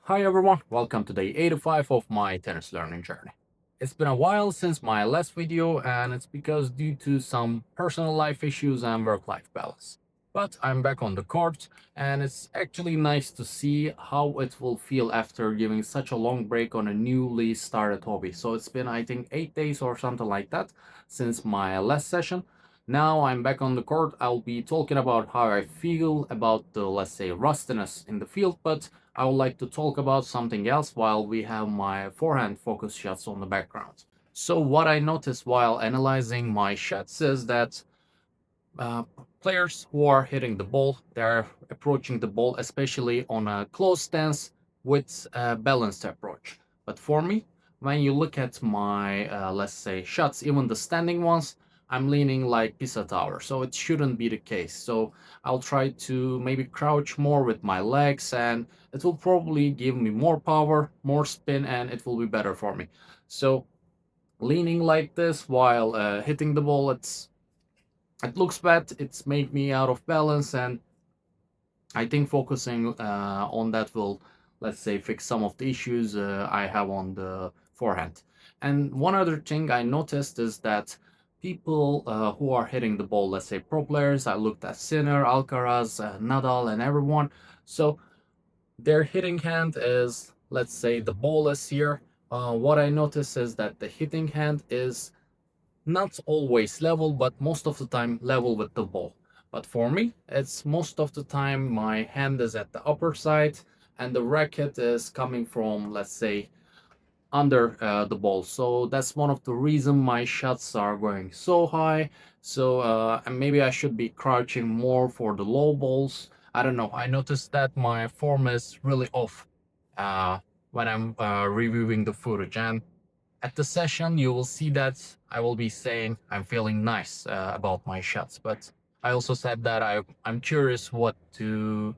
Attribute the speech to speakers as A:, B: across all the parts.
A: Hi everyone, welcome to day 85 of my tennis learning journey. It's been a while since my last video and it's because due to some personal life issues and work-life balance. But I'm back on the court and it's actually nice to see how it will feel after giving such a long break on a newly started hobby. So it's been I think 8 days or something like that since my last session. Now I'm back on the court. I'll be talking about how I feel about the, let's say, rustiness in the field, but I would like to talk about something else while we have my forehand focus shots on the background. So what I noticed while analyzing my shots is that uh, players who are hitting the ball, they're approaching the ball, especially on a close stance with a balanced approach. But for me, when you look at my, let's say, shots, even the standing ones, I'm leaning like Pisa Tower, so it shouldn't be the case. So I'll try to maybe crouch more with my legs, and it will probably give me more power, more spin, and it will be better for me. So leaning like this while hitting the ball, it looks bad. It's made me out of balance, and I think focusing on that will, let's say, fix some of the issues I have on the forehand. And one other thing I noticed is that people who are hitting the ball, let's say pro players, I looked at Sinner, Alcaraz, Nadal, and everyone. So their hitting hand is, let's say, the ball is here. What I notice is that the hitting hand is not always level, but most of the time level with the ball. But for me, it's most of the time my hand is at the upper side and the racket is coming from, let's say, under the ball. So that's one of the reason my shots are going so high. So and maybe I should be crouching more for the low balls. I don't know. I noticed that my form is really off uh, when I'm reviewing the footage, and at the session you will see that I will be saying I'm feeling nice about my shots, but I also said that I'm curious what to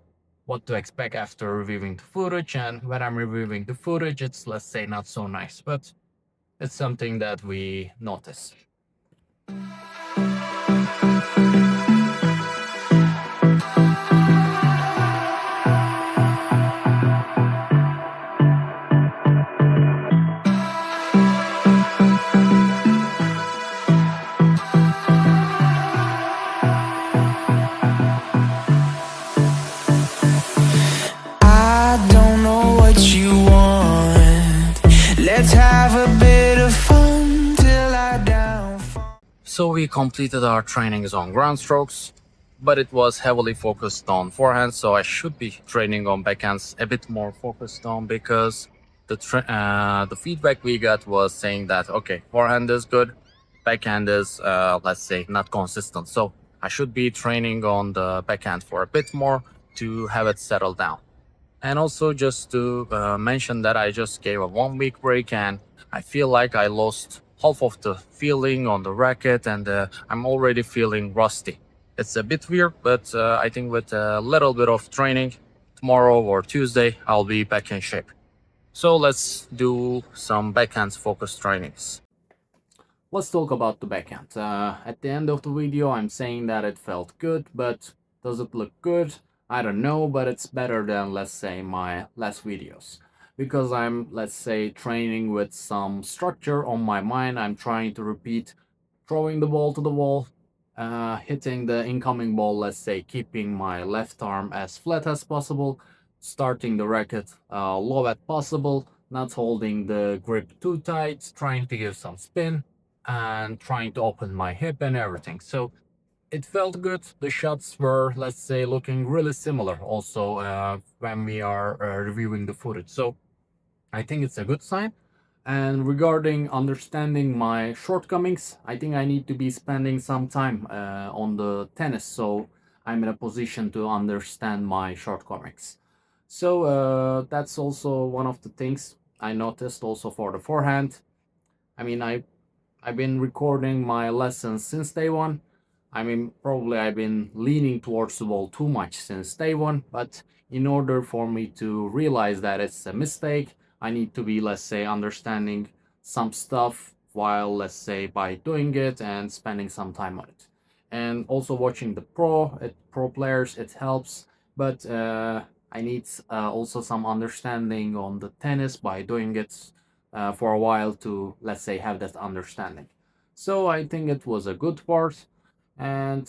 A: expect after reviewing the footage, and when I'm reviewing the footage it's, let's say, not so nice, but it's something that we notice.
B: I don't know what you want. Let's have a bit of fun till I downfall.
A: So we completed our trainings on ground strokes, but it was heavily focused on forehand, so I should be training on backhands a bit more focused on, because the feedback we got was saying that okay, forehand is good, backhand is let's say not consistent. So I should be training on the backhand for a bit more to have it settle down. And also just to mention that I just gave a 1 week break and I feel like I lost half of the feeling on the racket, and I'm already feeling rusty. It's a bit weird, but I think with a little bit of training, tomorrow or Tuesday, I'll be back in shape. So let's do some backhand focus trainings. Let's talk about the backhand. At the end of the video, I'm saying that it felt good, but does it look good? I don't know, but it's better than, let's say, my last videos. Because I'm, let's say, training with some structure on my mind. I'm trying to repeat throwing the ball to the wall, hitting the incoming ball, let's say, keeping my left arm as flat as possible, starting the racket low as possible, not holding the grip too tight, trying to give some spin, and trying to open my hip and everything. So it felt good. The shots were, let's say, looking really similar also when we are reviewing the footage. So I think it's a good sign. And regarding understanding my shortcomings, I think I need to be spending some time on the tennis, so I'm in a position to understand my shortcomings. So that's also one of the things I noticed also for the forehand. I mean, I've been recording my lessons since day one. I mean, probably I've been leaning towards the ball too much since day one, but in order for me to realize that it's a mistake, I need to be, let's say, understanding some stuff while, let's say, by doing it and spending some time on it. And also watching the pro players, it helps. But I need also some understanding on the tennis by doing it for a while to, let's say, have that understanding. So I think it was a good part, and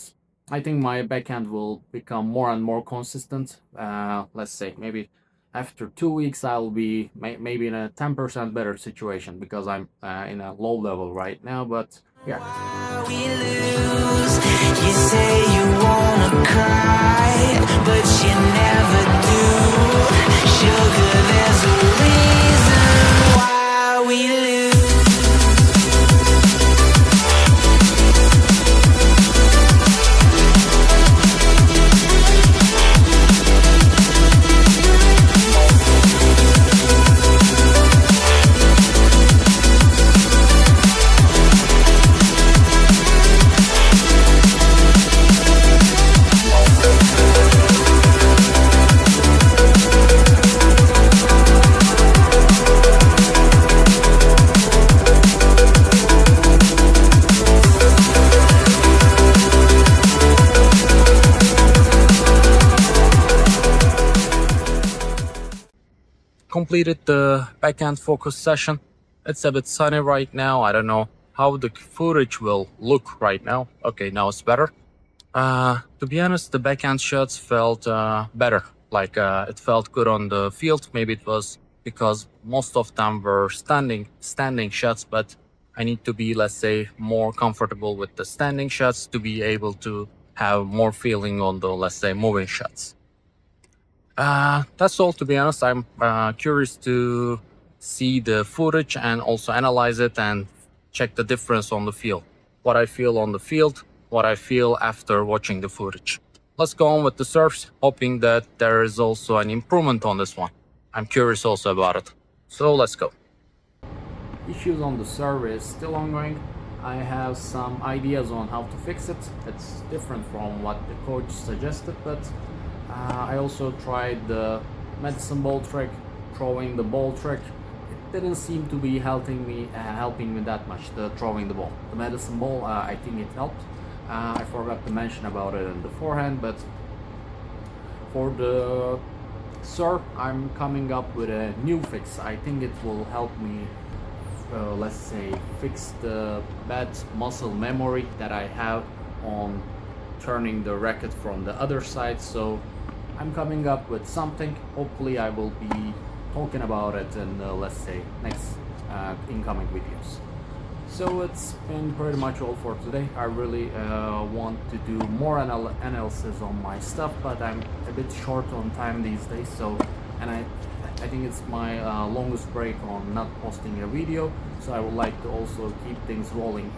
A: I think my backhand will become more and more consistent. Let's say maybe after 2 weeks I'll be maybe in a 10% better situation because I'm in a low level right now. But yeah.
B: We lose. You say you wanna cry, but you never do. Sugar, there's a reason why we lose.
A: Completed the backhand focus session. It's a bit sunny right now. I don't know how the footage will look right now. Okay, now it's better. To be honest, the backhand shots felt better. Like it felt good on the field. Maybe it was because most of them were standing shots, but I need to be, let's say, more comfortable with the standing shots to be able to have more feeling on the, let's say, moving shots. That's all, to be honest. I'm curious to see the footage and also analyze it and check the difference on the field. What I feel on the field, what I feel after watching the footage. Let's go on with the serves, hoping that there is also an improvement on this one. I'm curious also about it. So let's go. Issues on the serve is still ongoing. I have some ideas on how to fix it. It's different from what the coach suggested, but I also tried the medicine ball trick, throwing the ball trick. It didn't seem to be helping me that much. The throwing the ball, the medicine ball, I think it helped. I forgot to mention about it in the forehand, but for the serve, I'm coming up with a new fix. I think it will help me, let's say, fix the bad muscle memory that I have on turning the racket from the other side. So I'm coming up with something. Hopefully I will be talking about it in let's say next incoming videos. So it's been pretty much all for today. I really want to do more analysis on my stuff, but I'm a bit short on time these days. So, and I think it's my longest break on not posting a video. So I would like to also keep things rolling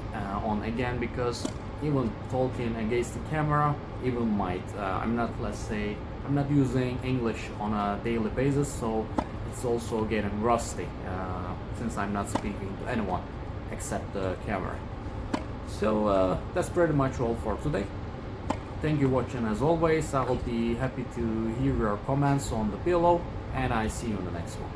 A: on again, because even talking against the camera, even might I'm not, let's say, I'm not using English on a daily basis, so it's also getting rusty since I'm not speaking to anyone except the camera. So that's pretty much all for today. Thank you for watching as always. I will be happy to hear your comments on the below, and I see you in the next one.